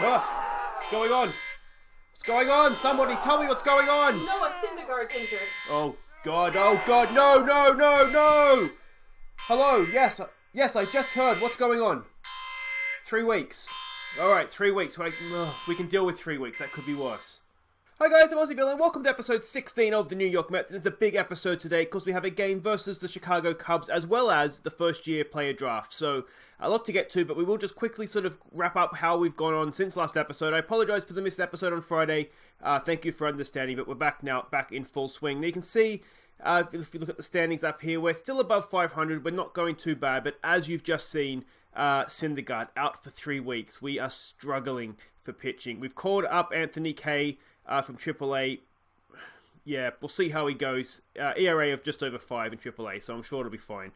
What's going on? What's going on? Somebody tell me what's going on! Noah Syndergaard's injured. Oh God, no! Hello, yes, I just heard. What's going on? 3 weeks. Alright, 3 weeks. We can deal with 3 weeks. That could be worse. Hi guys, I'm Aussie and welcome to episode 16 of the New York Mets, and it's a big episode today because we have a game versus the Chicago Cubs as well as the first year player draft. So, a lot to get to, but we will just quickly sort of wrap up how we've gone on since last episode. I apologise for the missed episode on Friday. Thank you for understanding, but we're back now, back in full swing. Now you can see, if you look at the standings up here, we're still above 500. We're not going too bad, but as you've just seen, Syndergaard out for 3 weeks. We are struggling for pitching. We've called up Anthony Kay from AAA. Yeah, we'll see how he goes. ERA of just over 5 in AAA, so I'm sure it'll be fine.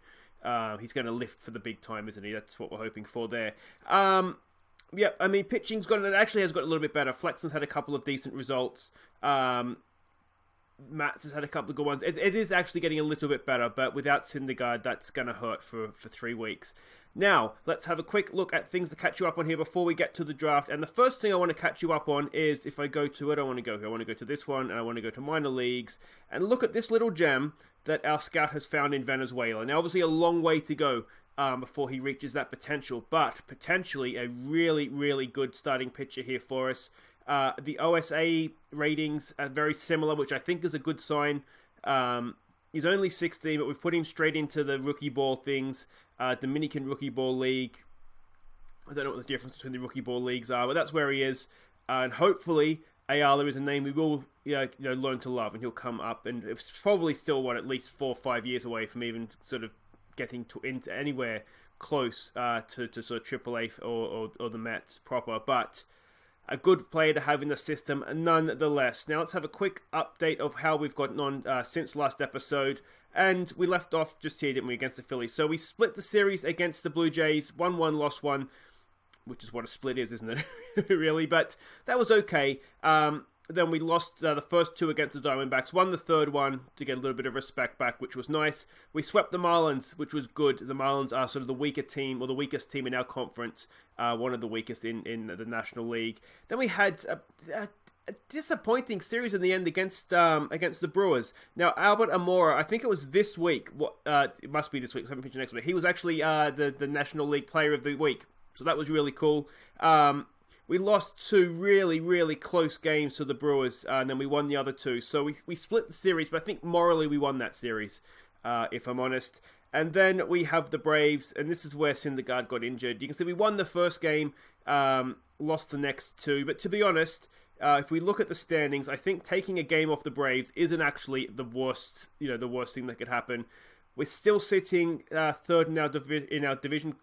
He's going to lift for the big time, isn't he? That's what we're hoping for there. Yeah, I mean, pitching's got, it actually has got a little bit better. Flexen's had a couple of decent results. Mats has had a couple of good ones. It is actually getting a little bit better, but without Syndergaard, that's going to hurt for 3 weeks. Now, let's have a quick look at things to catch you up on here before we get to the draft. And the first thing I want to catch you up on is, if I go to it, I want to go here. I want to go to this one, and I want to go to minor leagues, and look at this little gem that our scout has found in Venezuela. Now, obviously a long way to go before he reaches that potential, but potentially a really, really good starting pitcher here for us. The OSA ratings are very similar, which I think is a good sign. He's only 16, but we've put him straight into the rookie ball things. Dominican Rookie Ball League. I don't know what the difference between the Rookie Ball Leagues are, but that's where he is. And hopefully, Ayala is a name we will learn to love, and he'll come up. And it's probably still, at least 4 or 5 years away from even sort of getting into anywhere close to sort of AAA or the Mets proper. But a good player to have in the system nonetheless. Now let's have a quick update of how we've gotten on since last episode. And we left off just here, didn't we, against the Phillies. So we split the series against the Blue Jays. 1-1, lost 1, which is what a split is, isn't it? Really, but that was okay. Then we lost the first 2 against the Diamondbacks. Won the third one to get a little bit of respect back, which was nice. We swept the Marlins, which was good. The Marlins are sort of the weaker team, or the weakest team in our conference. One of the weakest in the National League. Then we had a disappointing series in the end against the Brewers. Now, Albert Amora, I think it was this week. It must be this week, so I haven't pitched next week. He was actually the National League Player of the Week. So that was really cool. We lost 2 really, really close games to the Brewers, and then we won the other 2. So we split the series, but I think morally we won that series, if I'm honest. And then we have the Braves, and this is where Syndergaard got injured. You can see we won the first game, lost the next 2. But to be honest, if we look at the standings, I think taking a game off the Braves isn't actually the worst, the worst thing that could happen. We're still sitting third in our division.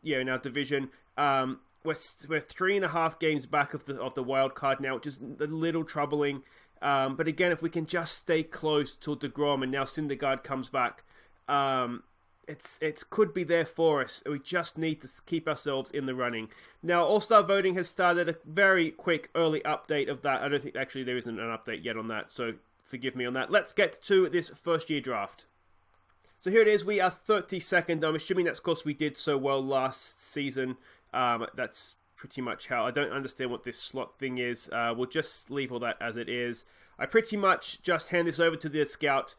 We're 3.5 games back of the wild card now, which is a little troubling. But again, if we can just stay close till DeGrom and now Syndergaard comes back, it could be there for us. We just need to keep ourselves in the running. Now, All-Star voting has started. A very quick early update of that. I don't think actually there isn't an update yet on that, so forgive me on that. Let's get to this first year draft. So here it is. We are 32nd. I'm assuming that's because we did so well last season. That's pretty much how. I don't understand what this slot thing is. We'll just leave all that as it is. I pretty much just hand this over to the scout.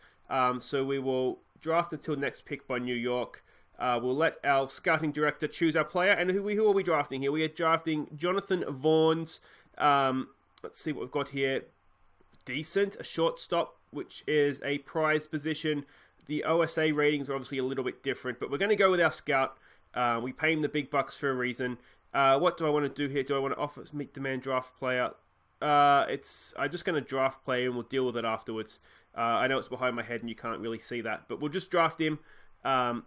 So we will draft until next pick by New York. We'll let our scouting director choose our player. And who are we drafting here? We are drafting Jonathan Vaughns. Let's see what we've got here. Decent. A shortstop, which is a prize position. The OSA ratings are obviously a little bit different, but we're going to go with our scout. We pay him the big bucks for a reason. What do I want to do here? Do I want to offer meet demand draft player? I'm just going to draft player and we'll deal with it afterwards. I know it's behind my head and you can't really see that, but we'll just draft him and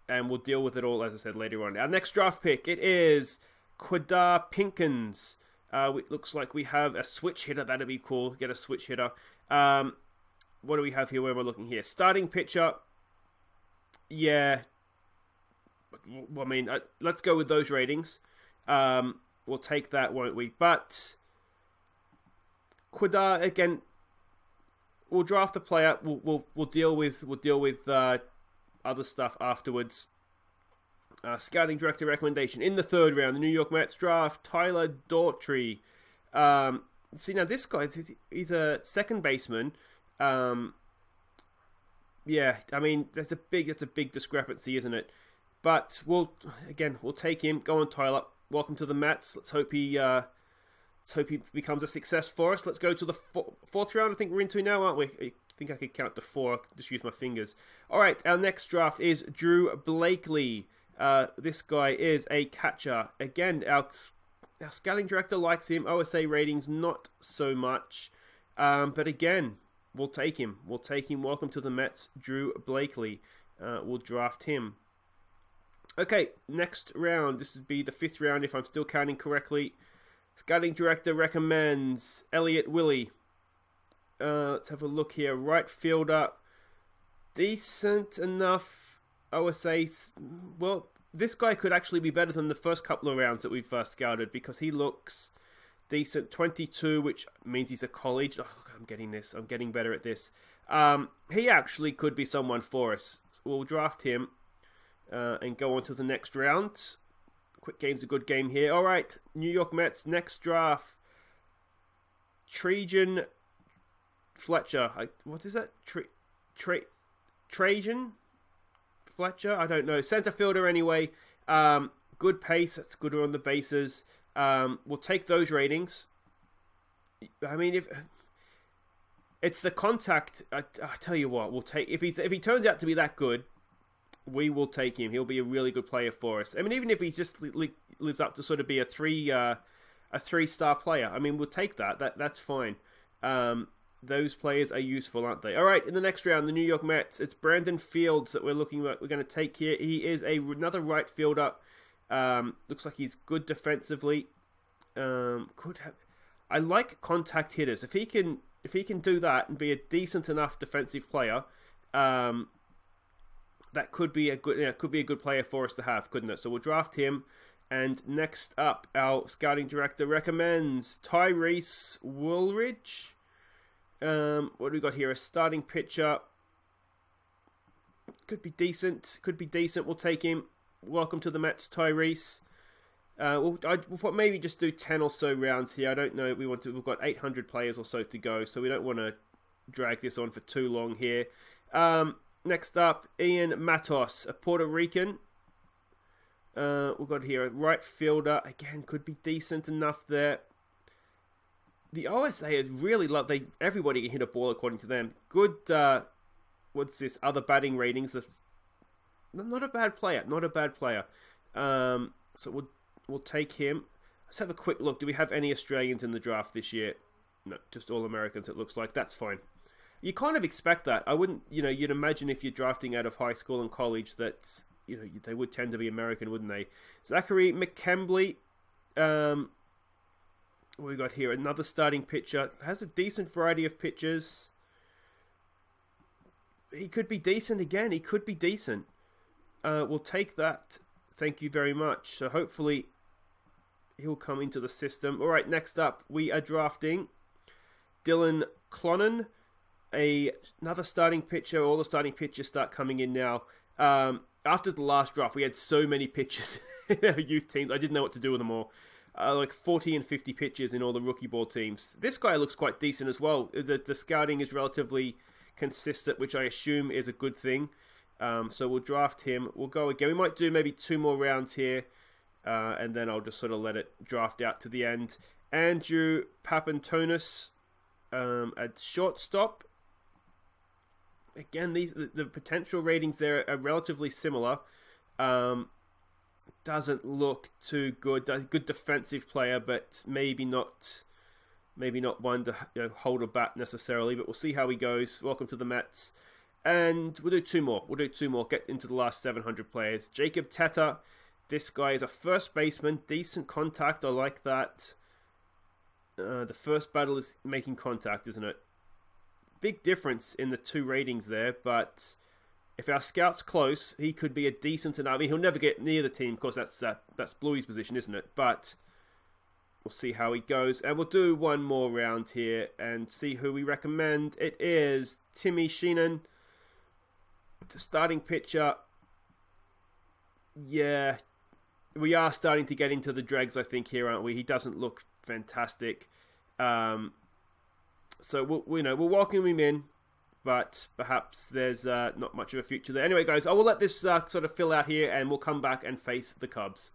we'll deal with it all, as I said, later on. Our next draft pick, it is Quadar Pinkins. It looks like we have a switch hitter. That'd be cool. Get a switch hitter. What do we have here? Where am I looking here? Starting pitcher. Yeah. Well, I mean, let's go with those ratings. We'll take that, won't we? But Quadar, again, we'll draft the player. We'll deal with other stuff afterwards. Scouting director recommendation in the 3rd round. The New York Mets draft Tyler Daughtry. See, now this guy, he's a second baseman. Yeah, I mean, that's a big discrepancy, isn't it? But we'll take him. Go on, Tyler. Welcome to the Mets. Let's hope he becomes a success for us. Let's go to the fourth round. I think we're into now, aren't we? I think I could count to 4. Just use my fingers. All right, our next draft is Drew Blakely. This guy is a catcher. Again, our scouting director likes him. OSA ratings not so much, but again, we'll take him. Welcome to the Mets, Drew Blakely. We'll draft him. Okay, next round. This would be the 5th round if I'm still counting correctly. Scouting director recommends Elliot Willie. Let's have a look here. Right fielder. Decent enough. OSA. Well, this guy could actually be better than the first couple of rounds that we've scouted because he looks decent. 22, which means he's a college. Oh, I'm getting this. I'm getting better at this. He actually could be someone for us. We'll draft him and go on to the next round. Quick game's a good game here. All right, New York Mets, next draft. Trajan Fletcher. What is that? Trajan Fletcher? I don't know. Center fielder anyway. Good pace. That's good on the bases. We'll take those ratings. I mean, if it's the contact, I tell you what, we'll take if he turns out to be that good, we will take him. He'll be a really good player for us. I mean, even if he just lives up to sort of be a 3-star player, I mean, we'll take that. That's fine. Those players are useful, aren't they? All right, in the next round, the New York Mets. It's Brandon Fields that we're looking at. We're going to take here. He is another right fielder. Looks like he's good defensively. I like contact hitters. If he can do that and be a decent enough defensive player, that could be a good player for us to have, couldn't it? So we'll draft him. And next up, our scouting director recommends Tyrese Woolridge. What do we got here? A starting pitcher. Could be decent. We'll take him. Welcome to the Mets, Tyrese. We'll maybe just do 10 or so rounds here. I don't know. We've got 800 players or so to go, so we don't want to drag this on for too long here. Next up, Ian Matos, a Puerto Rican. We've got here a right fielder. Again, could be decent enough there. The OSA is really everybody can hit a ball according to them. Good, what's this? Other batting ratings. Not a bad player. So we'll take him. Let's have a quick look. Do we have any Australians in the draft this year? No, just all Americans it looks like. That's fine. You kind of expect that. I wouldn't, you'd imagine if you're drafting out of high school and college that, they would tend to be American, wouldn't they? Zachary McKembley. What we got here? Another starting pitcher. Has a decent variety of pitchers. He could be decent again. We'll take that. Thank you very much. So hopefully he'll come into the system. All right, next up, we are drafting Dylan Clonan. Another starting pitcher. All the starting pitchers start coming in now. After the last draft, we had so many pitchers in our youth teams. I didn't know what to do with them all. Like 40 and 50 pitchers in all the rookie ball teams. This guy looks quite decent as well. The scouting is relatively consistent, which I assume is a good thing. So we'll draft him. We'll go again. We might do maybe 2 more rounds here. And then I'll just sort of let it draft out to the end. Andrew Papantonis at shortstop. Again, the potential ratings there are relatively similar. Doesn't look too good. Good defensive player, but maybe not one to hold a bat necessarily. But we'll see how he goes. Welcome to the Mets. And we'll do 2 more. Get into the last 700 players. Jacob Teta. This guy is a first baseman. Decent contact. I like that. The first battle is making contact, isn't it? Big difference in the 2 ratings there, but if our scout's close, he could be a decent enough. I mean, he'll never get near the team, of course. That's Bluey's position, isn't it? But we'll see how he goes, and we'll do 1 more round here and see who we recommend. It is Timmy Sheenan. It's a starting pitcher. Yeah, we are starting to get into the dregs, I think, here, aren't we? He doesn't look fantastic. So we'll welcome him in, but perhaps there's not much of a future there. Anyway, guys, I will let this sort of fill out here, and we'll come back and face the Cubs.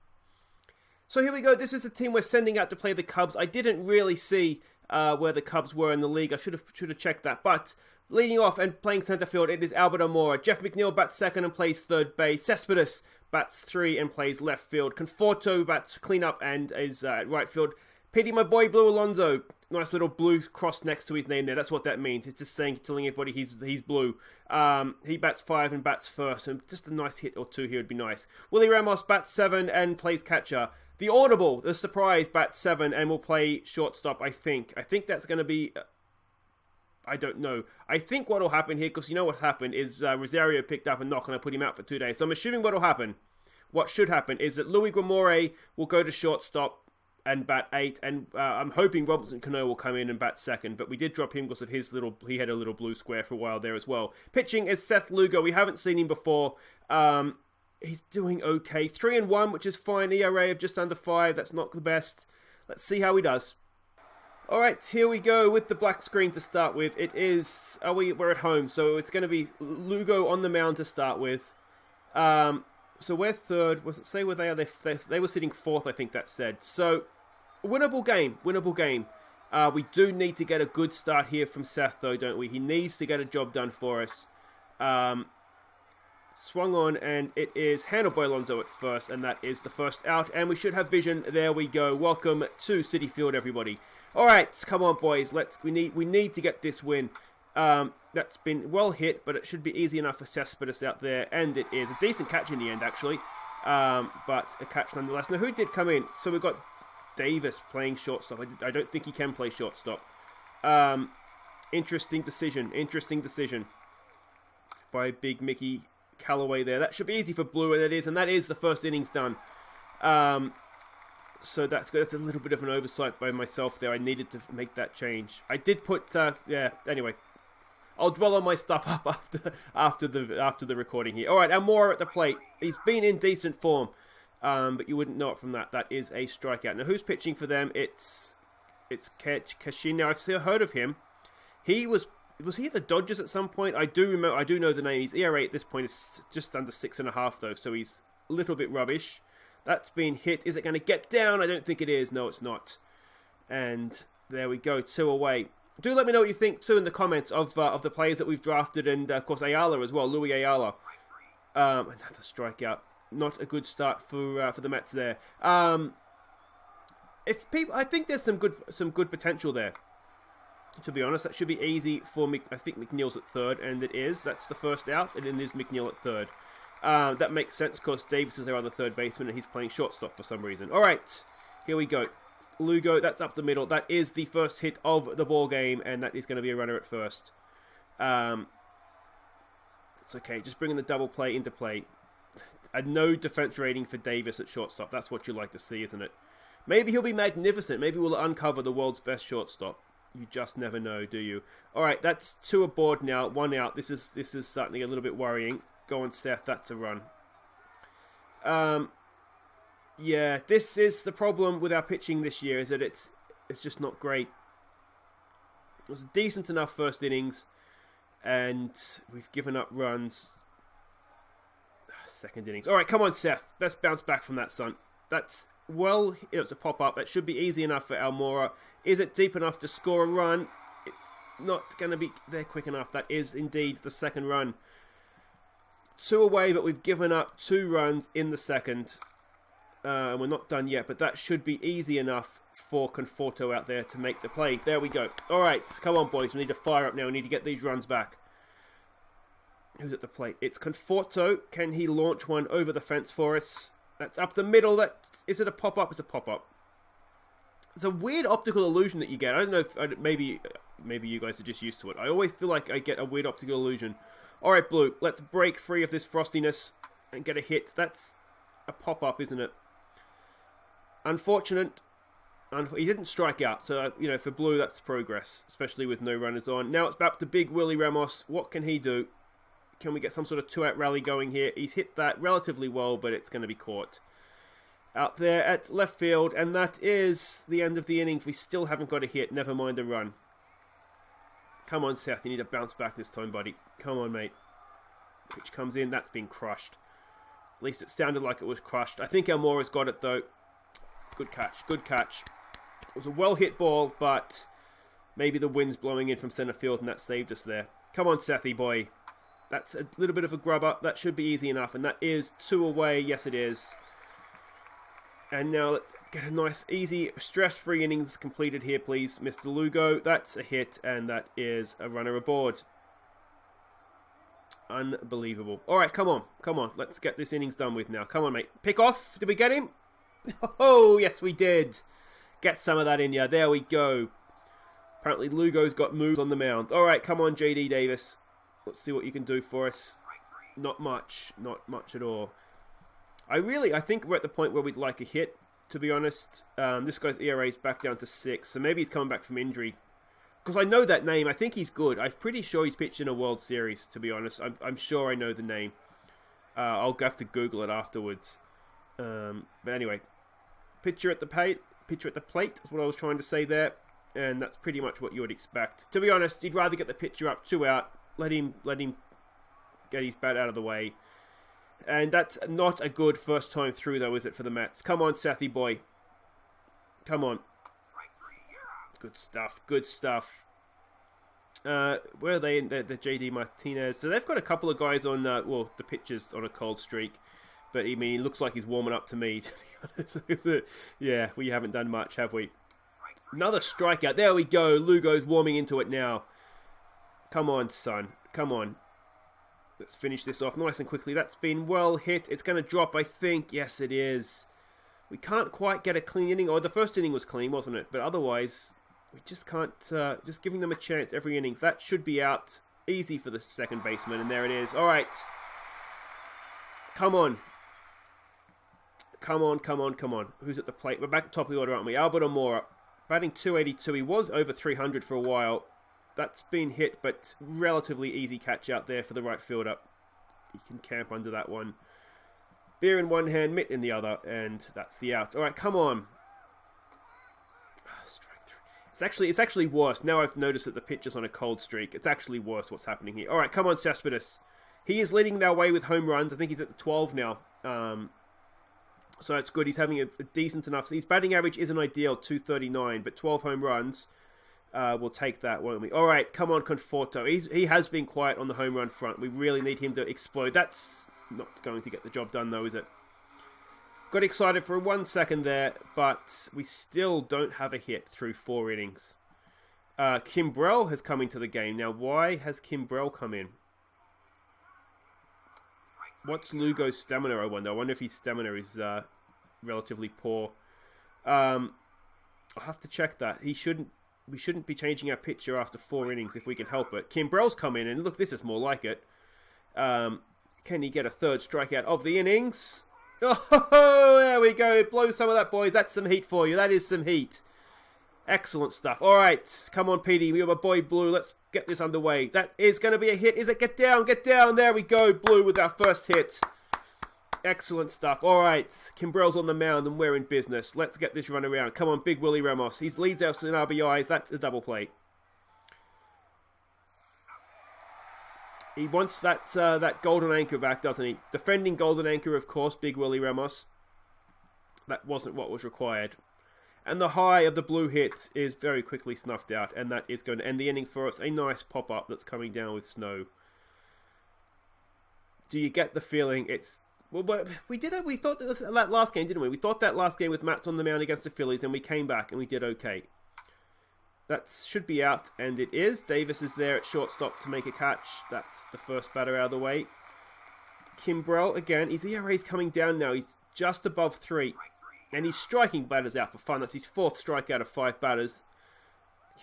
So here we go. This is the team we're sending out to play the Cubs. I didn't really see where the Cubs were in the league. I should have checked that. But leading off and playing center field, it is Albert Almora. Jeff McNeil bats second and plays third base. Cespedes bats 3 and plays left field. Conforto bats cleanup and is at right field. Petey, my boy, Blue Alonso. Nice little blue cross next to his name there. That's what that means. It's just telling everybody he's blue. He bats 5 and bats first. And just a nice hit or 2 here would be nice. Willie Ramos bats 7 and plays catcher. The Audible, the surprise, bats 7 and will play shortstop, I think. I think that's going to be... I don't know. I think what will happen here, because you know what's happened, is Rosario picked up and not going to put him out for 2 days. So I'm assuming what will happen, what should happen, is that Louis Guamore will go to shortstop and bat 8, and I'm hoping Robinson Cano will come in and bat second, but we did drop him because of he had a little blue square for a while there as well. Pitching is Seth Lugo. We haven't seen him before. He's doing okay. 3-1, which is fine. ERA of just under 5. That's not the best. Let's see how he does. All right, here we go with the black screen to start with. It is... we're at home, so it's going to be Lugo on the mound to start with. So we're third. Was it say where they are? They were sitting 4th, I think that said. So, winnable game. We do need to get a good start here from Seth, though, don't we? He needs to get a job done for us. Swung on, and it is handled by Alonso at first, and that is the first out. And we should have vision. There we go. Welcome to Citi Field, everybody. All right, come on, boys. We need to get this win. That's been well hit, but it should be easy enough for Cespedes out there, and it is a decent catch in the end, actually. But a catch nonetheless. Now, who did come in? So we've got Davis playing shortstop. I don't think he can play shortstop. Interesting decision by Big Mickey Callaway there. That should be easy for Blue, and that is the first innings done. So that's good. That's a little bit of an oversight by myself there. I needed to make that change. I did put anyway, I'll dwell on my stuff up after the recording here. All right, Almora at the plate. He's been in decent form, but you wouldn't know it from that. That is a strikeout. Now who's pitching for them? It's Kashin. Now I've still heard of him. Was he at the Dodgers at some point? I do know the name. His ERA at this point is just under 6.5 though, so he's a little bit rubbish. That's been hit. Is it going to get down? I don't think it is. No, it's not. And there we go, 2 away. Do let me know what you think too in the comments of the players that we've drafted, and of course Ayala as well, Louis Ayala. Another strikeout. Not a good start for the Mets there. I think there's some good potential there. To be honest, that should be easy for I think McNeil's at third, and it is. That's the first out, and it is McNeil at third. That makes sense because Davis is our other third baseman, and he's playing shortstop for some reason. All right, here we go. Lugo, that's up the middle. That is the first hit of the ball game, and that is going to be a runner at first. It's okay. Just bringing the double play into play. A no defense rating for Davis at shortstop. That's what you like to see, isn't it? Maybe he'll be magnificent. Maybe we'll uncover the world's best shortstop. You just never know, do you? All right, that's 2 aboard now. 1 out. This is certainly a little bit worrying. Go on, Seth. That's a run. Yeah, this is the problem with our pitching this year, is that it's just not great. It was a decent enough first innings, and we've given up runs. Second innings. All right, come on, Seth. Let's bounce back from that, son. That's, well, it's a pop-up. That should be easy enough for Almora. Is it deep enough to score a run? It's not going to be there quick enough. That is indeed the second run. 2 away, but we've given up 2 runs in the second. And we're not done yet, but that should be easy enough for Conforto out there to make the play. There we go. All right, come on, boys. We need to fire up now. We need to get these runs back. Who's at the plate? It's Conforto. Can he launch one over the fence for us? That's up the middle. Is it a pop-up? It's a pop-up. It's a weird optical illusion that you get. I don't know if... Maybe you guys are just used to it. I always feel like I get a weird optical illusion. All right, Blue. Let's break free of this frostiness and get a hit. That's a pop-up, isn't it? Unfortunate. He didn't strike out, so, for Blue, that's progress, especially with no runners on. Now it's back to Big Willie Ramos. What can he do? Can we get some sort of 2-out rally going here? He's hit that relatively well, but it's going to be caught. out there at left field, and that is the end of the innings. We still haven't got a hit, never mind a run. Come on, Seth, you need to bounce back this time, buddy. Come on, mate. Pitch comes in, that's been crushed. At least it sounded like it was crushed. I think Almora's got it, though. Good catch, good catch. It was a well-hit ball, but maybe the wind's blowing in from centre field, and that saved us there. Come on, Sethy boy. That's a little bit of a grubber. That should be easy enough, and that is 2 away. Yes, it is. And now let's get a nice, easy, stress-free innings completed here, please, Mr. Lugo. That's a hit, and that is a runner aboard. Unbelievable. All right, come on. Come on. Let's get this innings done with now. Come on, mate. Pick off. Did we get him? Oh, yes, we did. Get some of that in ya. There we go. Apparently, Lugo's got moves on the mound. All right, come on, JD Davis. Let's see what you can do for us. Not much. Not much at all. I think we're at the point where we'd like a hit, to be honest. This guy's ERA is back down to 6, so maybe he's coming back from injury. Because I know that name. I think he's good. I'm pretty sure he's pitched in a World Series, to be honest. I'm sure I know the name. I'll have to Google it afterwards. But anyway, pitcher at the plate is what I was trying to say there. And that's pretty much what you would expect. To be honest, you'd rather get the pitcher up 2 out. Let him get his bat out of the way. And that's not a good first time through, though, is it, for the Mets? Come on, Sethy boy. Come on. Good stuff. Good stuff. Where are they in the JD Martinez? So they've got a couple of guys on, well, the pitchers on a cold streak. But, I mean, he looks like he's warming up to me, to be honest. Yeah, we haven't done much, have we? Another strikeout. There we go. Lugo's warming into it now. Come on, son. Come on. Let's finish this off nice and quickly. That's been well hit. It's going to drop, I think. Yes, it is. We can't quite get a clean inning. Oh, the first inning was clean, wasn't it? But otherwise, we just can't... just giving them a chance every innings. That should be out. Easy for the second baseman. And there it is. All right. Come on. Come on, come on, come on. Who's at the plate? We're back at the top of the order, aren't we? Albert Almora. Batting 282. He was over 300 for a while. That's been hit, but relatively easy catch out there for the right fielder. He can camp under that one. Beer in one hand, mitt in the other, and that's the out. All right, come on. Strike 3. It's actually worse. Now I've noticed that the pitcher's on a cold streak. It's actually worse what's happening here. All right, come on, Cespedes. He is leading their way with home runs. I think he's at the 12 now. So that's good. He's having a decent enough... His batting average isn't ideal, 239, but 12 home runs... we'll take that, won't we? All right, come on, Conforto. He has been quiet on the home run front. We really need him to explode. That's not going to get the job done, though, is it? Got excited for 1 second there, but we still don't have a hit through 4 innings. Kimbrell has come into the game. Now, why has Kimbrell come in? What's Lugo's stamina, I wonder? I wonder if his stamina is relatively poor. I'll have to check that. We shouldn't be changing our pitcher after 4 innings if we can help it. Kimbrell's come in, and look, this is more like it. Can he get a 3rd strikeout of the innings? Oh, there we go. Blow some of that, boys. That's some heat for you. That is some heat. Excellent stuff. All right. Come on, Petey. We have a boy, Blue. Let's get this underway. That is going to be a hit. Is it? Get down. Get down. There we go. Blue with our first hit. Excellent stuff. All right. Kimbrell's on the mound and we're in business. Let's get this run around. Come on, Big Willie Ramos. He leads us in RBIs. That's a double play. He wants that golden anchor back, doesn't he? Defending golden anchor, of course, Big Willie Ramos. That wasn't what was required. And the high of the blue hit is very quickly snuffed out. And that is going to end the innings for us. A nice pop-up that's coming down with snow. Do you get the feeling it's... Well, but we thought that last game, didn't we? We thought that last game with Matt's on the mound against the Phillies, and we came back and we did okay. That should be out, and it is. Davis is there at shortstop to make a catch. That's the first batter out of the way. Kimbrell, again, his ERA's coming down now. He's just above 3. And he's striking batters out for fun. That's his 4th strikeout of 5 batters.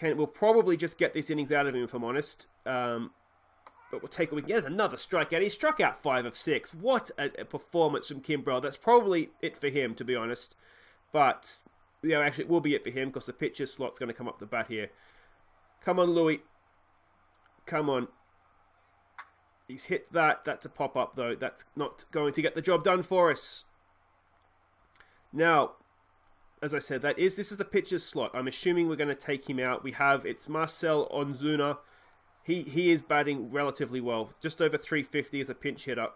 We'll probably just get this innings out of him, if I'm honest. But we'll take a week. There's another strikeout. He struck out 5 of 6. What a performance from Kimbrell. That's probably it for him, to be honest. But, you know, actually, it will be it for him because the pitcher slot's going to come up the bat here. Come on, Louis. Come on. He's hit that. That's a pop-up, though. That's not going to get the job done for us. Now, as I said, this is the pitcher's slot. I'm assuming we're going to take him out. It's Marcel Onzuna. He is batting relatively well. Just over 350 as a pinch hitter.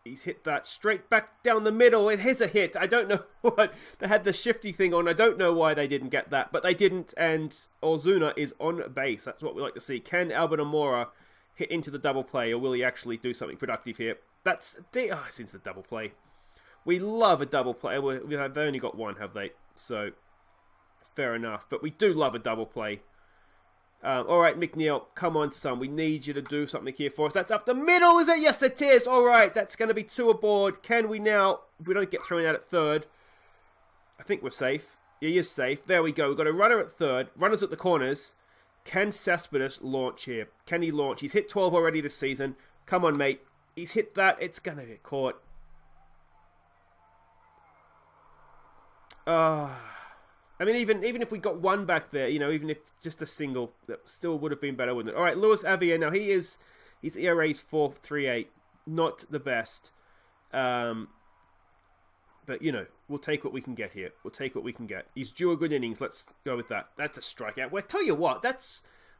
He's hit that straight back down the middle. It is a hit. I don't know what. They had the shifty thing on. I don't know why they didn't get that. But they didn't. And Ozuna is on base. That's what we like to see. Can Albert Amora hit into the double play? Or will he actually do something productive here? Since the double play. We love a double play. They've only got one, have they? So, fair enough. But we do love a double play. All right, McNeil, come on, son. We need you to do something here for us. That's up the middle, is it? Yes, it is. All right, that's going to be 2 aboard. Can we now, if we don't get thrown out at third, I think we're safe. He is safe. There we go. We've got a runner at third, runners at the corners. Can Cespedes launch here? Can he launch? He's hit 12 already this season. Come on, mate. He's hit that. It's going to get caught. I mean, even if we got one back there, even if just a single, that still would have been better, wouldn't it? All right, Luis Avier. Now, his ERA's 4.38. Not the best. But, we'll take what we can get here. We'll take what we can get. He's due a good innings. Let's go with that. That's a strikeout. Well, I tell you what,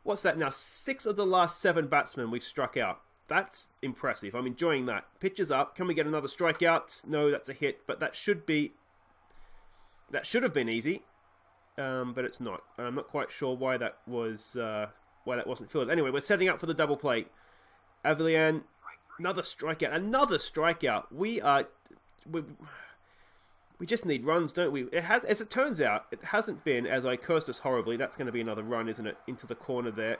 what's that now? 6 of the last 7 batsmen we've struck out. That's impressive. I'm enjoying that. Pitches up. Can we get another strikeout? No, that's a hit. But that should have been easy. But it's not. I'm not quite sure why that wasn't filled. Anyway, we're setting up for the double play. Avilian, another strikeout. We just need runs, don't we? As it turns out, it hasn't been as I cursed us horribly. That's going to be another run, isn't it? Into the corner there.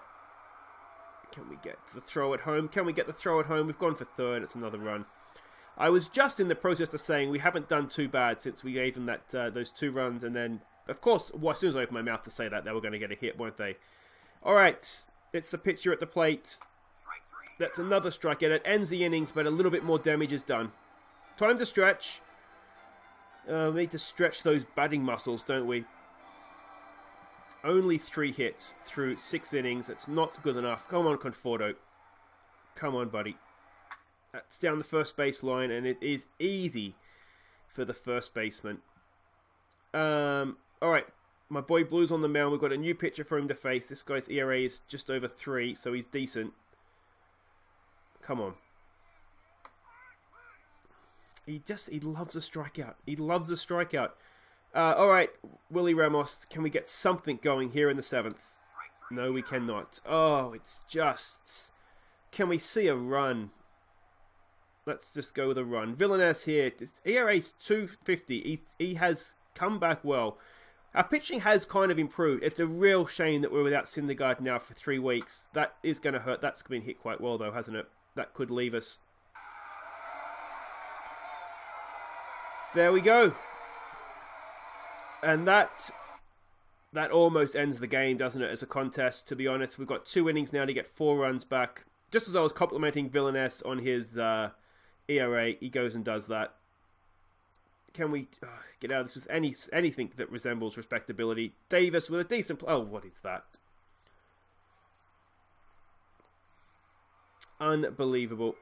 Can we get the throw at home? We've gone for third. It's another run. I was just in the process of saying we haven't done too bad since we gave them those 2 runs, and then. Of course, as soon as I opened my mouth to say that, they were going to get a hit, weren't they? All right, it's the pitcher at the plate. That's another strikeout. It ends the innings, but a little bit more damage is done. Time to stretch. We need to stretch those batting muscles, don't we? Only 3 hits through 6 innings. That's not good enough. Come on, Conforto. Come on, buddy. That's down the first base line, and it is easy for the first baseman. All right, my boy Blue's on the mound. We've got a new pitcher for him to face. This guy's ERA is just over 3, so he's decent. Come on. He loves a strikeout. All right, Willie Ramos, can we get something going here in the 7th? No, we cannot. Oh, it's just... Can we see a run? Let's just go with a run. Villaness here. ERA's 2.50. He has come back well. Our pitching has kind of improved. It's a real shame that we're without Syndergaard now for 3 weeks. That is going to hurt. That's been hit quite well, though, hasn't it? That could leave us. There we go. And that almost ends the game, doesn't it, as a contest, to be honest. We've got 2 innings now to get 4 runs back. Just as I was complimenting Villaness on his ERA, he goes and does that. Can we get out of this with anything that resembles respectability? Davis with a decent... Oh, what is that? Unbelievable.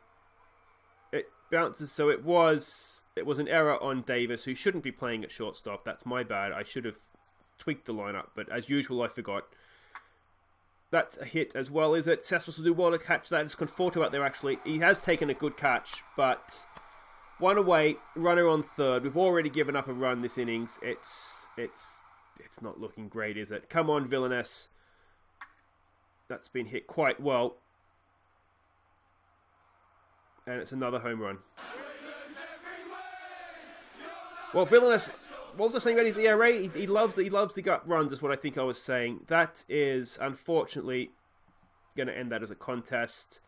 It bounces, so it was an error on Davis, who shouldn't be playing at shortstop. That's my bad. I should have tweaked the lineup, but as usual, I forgot. That's a hit as well, is it? Cespedes will do well to catch that. It's Conforto out there, actually. He has taken a good catch, but... 1 away, runner on third. We've already given up a run this innings. It's not looking great, is it? Come on, Villaness. That's been hit quite well. And it's another home run. Well, Villaness, what was I saying about his ERA? He loves the gut runs, is what I think I was saying. That is, unfortunately, going to end that as a contest.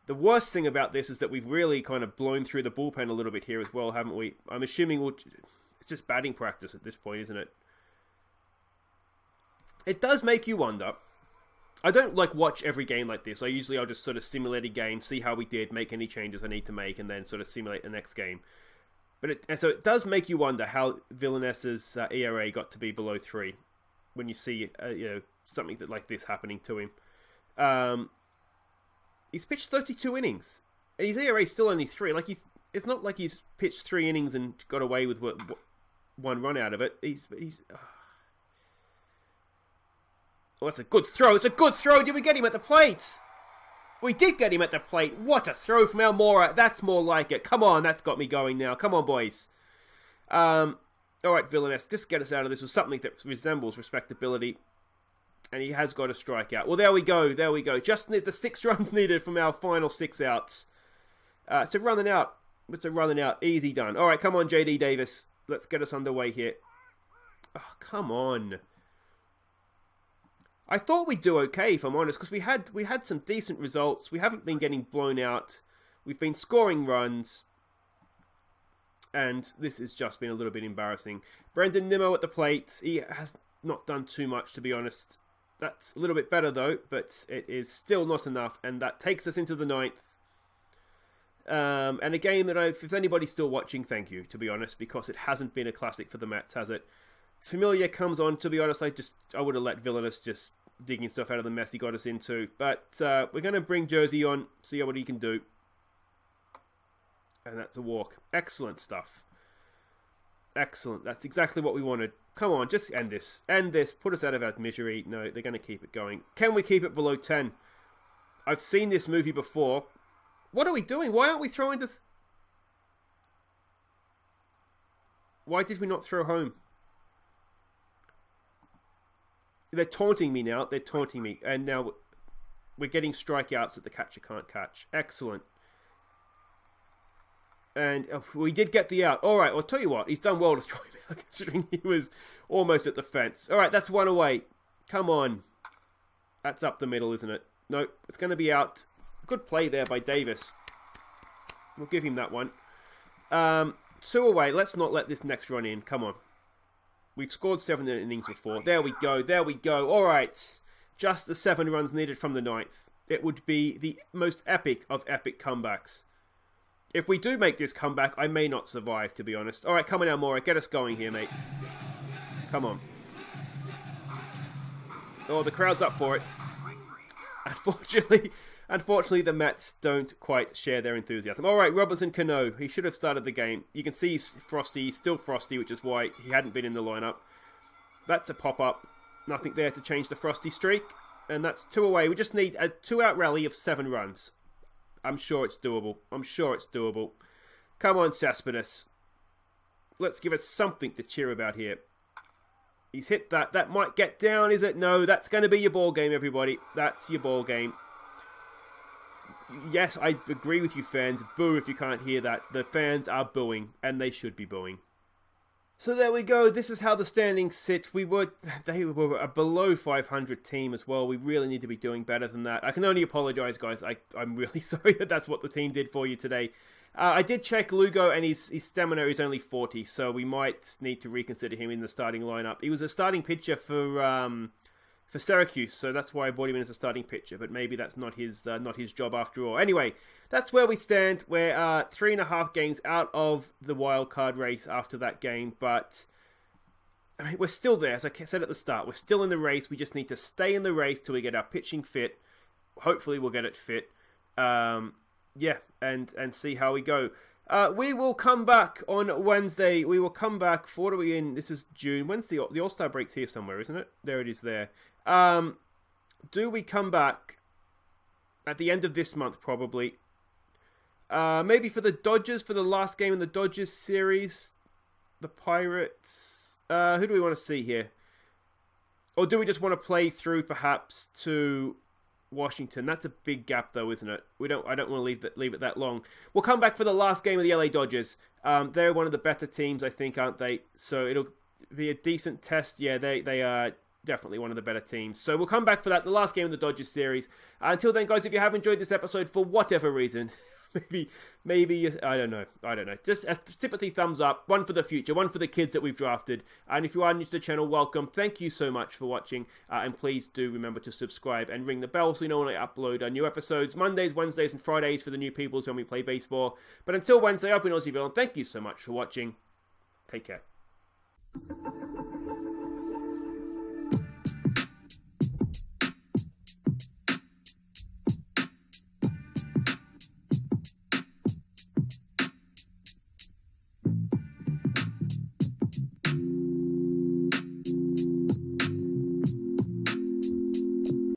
The worst thing about this is that we've really kind of blown through the bullpen a little bit here as well, haven't we? I'm assuming it's just batting practice at this point, isn't it? It does make you wonder. I don't watch every game like this. I'll just sort of simulate a game, see how we did, make any changes I need to make, and then sort of simulate the next game. So it does make you wonder how Villaness's ERA got to be below 3 when you see something like this happening to him. He's pitched 32 innings. And his ERA is still only 3. it's not like he's pitched 3 innings and got away with 1 run out of it. He's. Oh, that's a good throw. It's a good throw. Did we get him at the plate? We did get him at the plate. What a throw from Almora. That's more like it. Come on, that's got me going now. Come on, boys. All right, Villainous, just get us out of this with something that resembles respectability. And he has got a strikeout. Well, there we go. There we go. Just the 6 runs needed from our final 6 outs. It's a running out. It's a running out. Easy done. All right, come on, JD Davis. Let's get us underway here. Oh, come on. I thought we'd do okay, if I'm honest, because we had some decent results. We haven't been getting blown out. We've been scoring runs. And this has just been a little bit embarrassing. Brendan Nimmo at the plate. He has not done too much, to be honest. That's a little bit better, though, but it is still not enough. And that takes us into the 9th. And a game that if anybody's still watching, thank you, to be honest, because it hasn't been a classic for the Mets, has it? Familia comes on, to be honest, I would have let Villainous just digging stuff out of the mess he got us into. But we're going to bring Jersey on, see what he can do. And that's a walk. Excellent stuff. Excellent. That's exactly what we wanted. Come on, just end this. End this. Put us out of our misery. No, they're going to keep it going. Can we keep it below 10? I've seen this movie before. What are we doing? Why aren't we throwing the... Why did we not throw home? They're taunting me now. They're taunting me. And now we're getting strikeouts that the catcher can't catch. Excellent. And we did get the out. All right, I'll tell you what. He's done well to throw him out, considering he was almost at the fence. All right, that's 1 away. Come on. That's up the middle, isn't it? No, it's going to be out. Good play there by Davis. We'll give him that one. 2 away. Let's not let this next run in. Come on. We've scored 7 innings before. There we go. There we go. All right. Just the 7 runs needed from the 9th. It would be the most epic of epic comebacks. If we do make this comeback, I may not survive, to be honest. All right, come on, Almora. Get us going here, mate. Come on. Oh, the crowd's up for it. Unfortunately, the Mets don't quite share their enthusiasm. All right, Robinson Cano. He should have started the game. You can see he's frosty. He's still frosty, which is why he hadn't been in the lineup. That's a pop-up. Nothing there to change the frosty streak. And that's 2 away. We just need a 2-out rally of 7 runs. I'm sure it's doable. I'm sure it's doable. Come on, Cespedes. Let's give it something to cheer about here. He's hit that. That might get down, is it? No, that's going to be your ball game, everybody. That's your ball game. Yes, I agree with you, fans. Boo if you can't hear that. The fans are booing, and they should be booing. So there we go. This is how the standings sit. They were a below 500 team as well. We really need to be doing better than that. I can only apologise, guys. I'm really sorry that that's what the team did for you today. I did check Lugo, and his stamina is only 40, so we might need to reconsider him in the starting lineup. He was a starting pitcher for Syracuse, so that's why I brought him in as a starting pitcher. But maybe that's not his job after all. Anyway, that's where we stand. We're 3.5 games out of the wild card race after that game, but I mean, we're still there. As I said at the start, we're still in the race. We just need to stay in the race till we get our pitching fit. Hopefully, we'll get it fit. Yeah, and see how we go. We will come back on Wednesday. We will come back for what are we in? This is June. When's the All-Star break's here somewhere, isn't it? There it is there. Do we come back at the end of this month, probably? Maybe for the Dodgers, for the last game in the Dodgers series. The Pirates. Who do we want to see here? Or do we just want to play through, perhaps, to Washington? That's a big gap, though, isn't it? I don't want to leave it that long. We'll come back for the last game of the LA Dodgers. They're one of the better teams, I think, aren't they? So it'll be a decent test. Yeah, they are definitely one of the better teams. So we'll come back for that, the last game of the Dodgers series. Until then, guys, if you have enjoyed this episode for whatever reason, maybe I don't know. Just a sympathy thumbs up, one for the future, one for the kids that we've drafted. And if you are new to the channel, welcome. Thank you so much for watching. And please do remember to subscribe and ring the bell so you know when I upload new episodes. Mondays, Wednesdays, and Fridays for the new peoples when we play baseball. But until Wednesday, I've been Aussieville, and thank you so much for watching. Take care.